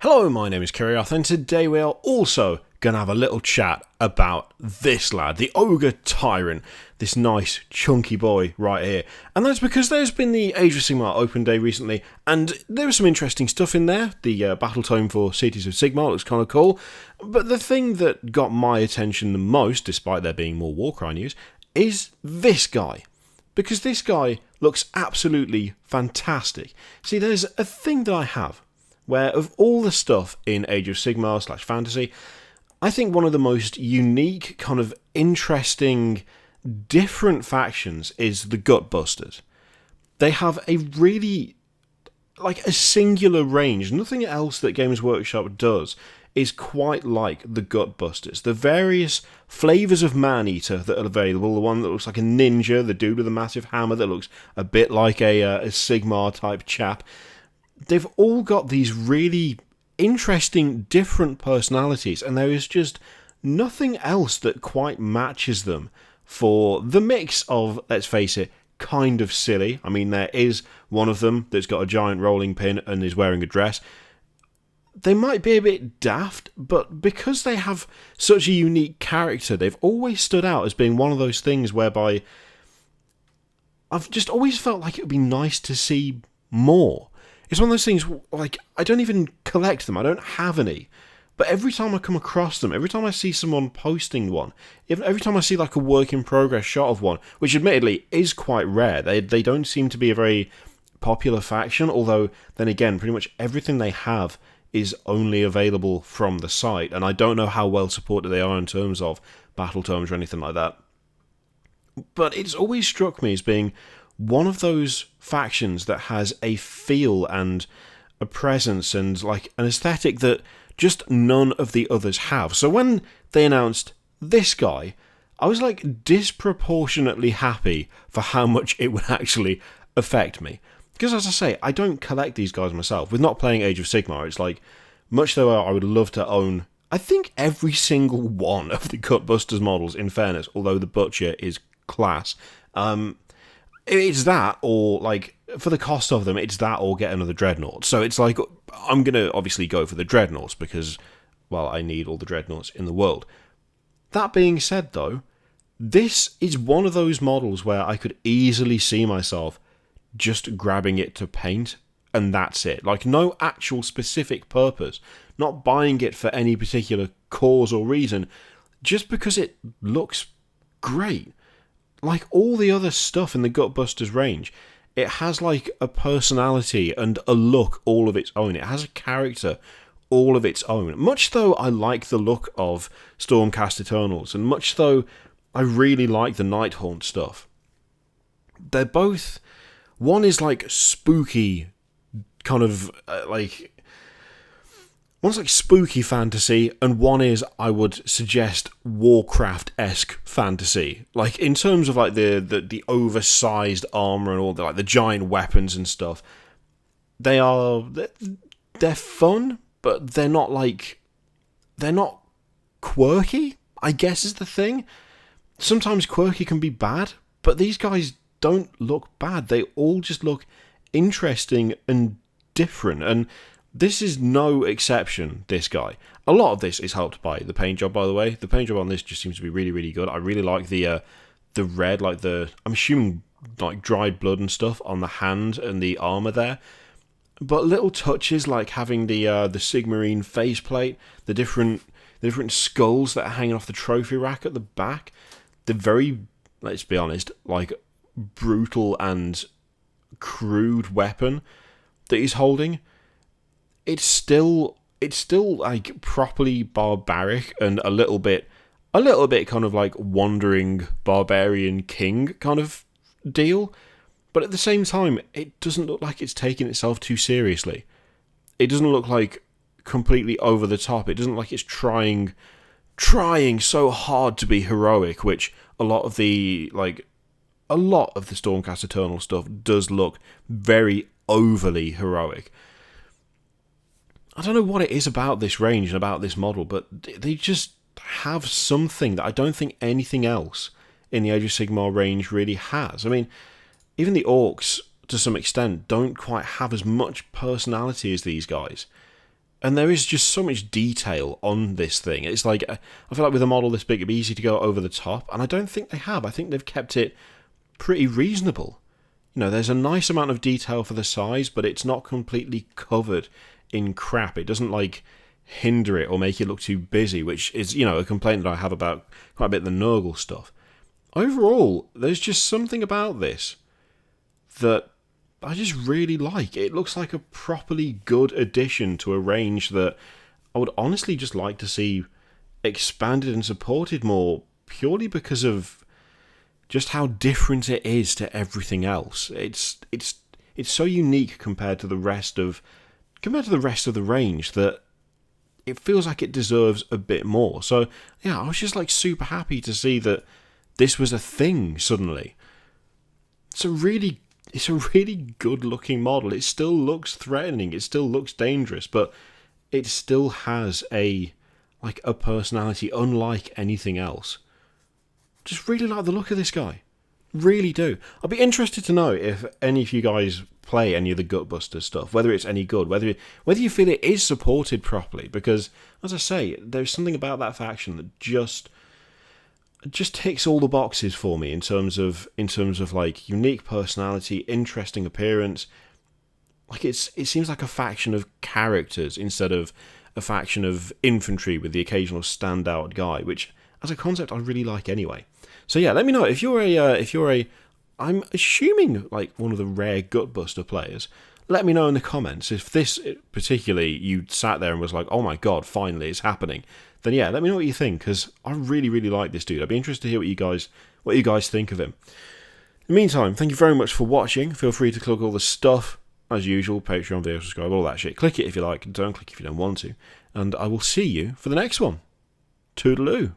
Hello, my name is Kiriath, and today we are also going to have a little chat about this lad, the Ogor Tyrant, this nice, chunky boy right here. And that's because there's been the Age of Sigmar Open Day recently, and there was some interesting stuff in there. The battle tome for Cities of Sigmar looks kind of cool, but the thing that got my attention the most, despite there being more Warcry news, is this guy. Because this guy looks absolutely fantastic. See, there's a thing that I have, where of all the stuff in Age of Sigmar / fantasy, I think one of the most unique, kind of interesting, different factions is the Gutbusters. They have a really, a singular range. Nothing else that Games Workshop does is quite like the Gutbusters. The various flavours of Man-Eater that are available, the one that looks like a ninja, the dude with a massive hammer that looks a bit like a Sigmar-type chap. They've all got these really interesting, different personalities, and there is just nothing else that quite matches them for the mix of, let's face it, kind of silly. I mean, there is one of them that's got a giant rolling pin and is wearing a dress. They might be a bit daft, but because they have such a unique character, they've always stood out as being one of those things whereby I've just always felt like it would be nice to see more. It's one of those things, I don't even collect them, I don't have any, but every time I come across them, every time I see someone posting one, every time I see a work in progress shot of one, which admittedly is quite rare, they don't seem to be a very popular faction, although then again, pretty much everything they have is only available from the site, and I don't know how well supported they are in terms of battle tomes or anything like that. But it's always struck me as being one of those factions that has a feel and a presence and an aesthetic that just none of the others have. So when they announced this guy, I was disproportionately happy for how much it would actually affect me. Because as I say, I don't collect these guys myself. With not playing Age of Sigmar, it's much though I would love to own, I think, every single one of the Gutbusters models, in fairness, although the Butcher is class. It's that, or, for the cost of them, it's that or get another Dreadnought. So it's I'm going to obviously go for the Dreadnoughts because, well, I need all the Dreadnoughts in the world. That being said, though, this is one of those models where I could easily see myself just grabbing it to paint, and that's it. No actual specific purpose. Not buying it for any particular cause or reason, just because it looks great. Like all the other stuff in the Gutbusters range, it has a personality and a look all of its own. It has a character all of its own. Much though I like the look of Stormcast Eternals, and much though I really like the Nighthaunt stuff, they're both... One is spooky, kind of one's spooky fantasy, and one is, I would suggest, Warcraft-esque fantasy. In terms of the oversized armor and all the giant weapons and stuff, they're fun, but they're not quirky, I guess is the thing. Sometimes quirky can be bad, but these guys don't look bad. They all just look interesting and different, and this is no exception, this guy. A lot of this is helped by the paint job, by the way. The paint job on this just seems to be really, really good. I really like the red, I'm assuming dried blood and stuff on the hand and the armor there. But little touches like having the Sigmarine faceplate, the different skulls that are hanging off the trophy rack at the back. The very, let's be honest, brutal and crude weapon that he's holding. It's still properly barbaric and a little bit kind of wandering barbarian king kind of deal, but at the same time it doesn't look like it's taking itself too seriously. It doesn't look completely over the top. It doesn't look like it's trying so hard to be heroic, which a lot of the Stormcast Eternal stuff does look very overly heroic. I don't know what it is about this range and about this model, but they just have something that I don't think anything else in the Age of Sigmar range really has. I mean, even the Orcs, to some extent, don't quite have as much personality as these guys. And there is just so much detail on this thing. It's like, I feel like with a model this big, it'd be easy to go over the top, and I don't think they have. I think they've kept it pretty reasonable. You know, there's a nice amount of detail for the size, but it's not completely covered in crap. It doesn't, like, hinder it or make it look too busy, which is, you know, a complaint that I have about quite a bit of the Nurgle stuff. Overall, there's just something about this that I just really like. It looks like a properly good addition to a range that I would honestly just like to see expanded and supported more, purely because of just how different it is to everything else. It's so unique compared to the rest of the range that it feels like it deserves a bit more. So yeah, I was just like super happy to see that this was a thing suddenly. It's a really good looking model. It still looks threatening, it still looks dangerous, but it still has a personality unlike anything else. Just really like the look of this guy. Really do. I'd be interested to know if any of you guys play any of the Gutbusters stuff, whether it's any good, whether you feel it is supported properly, because as I say, there's something about that faction that just ticks all the boxes for me in terms of like unique personality, interesting appearance. Like it seems like a faction of characters instead of a faction of infantry with the occasional standout guy, which as a concept I really like anyway. So yeah, let me know if you're a I'm assuming like one of the rare Gutbuster players. Let me know in the comments if this particularly you sat there and was like, oh my god, finally it's happening. Then yeah, let me know what you think, because I really, really like this dude. I'd be interested to hear what you guys think of him. In the meantime, thank you very much for watching. Feel free to click all the stuff, as usual, Patreon, video, subscribe, all that shit. Click it if you like, and don't click if you don't want to. And I will see you for the next one. Toodaloo.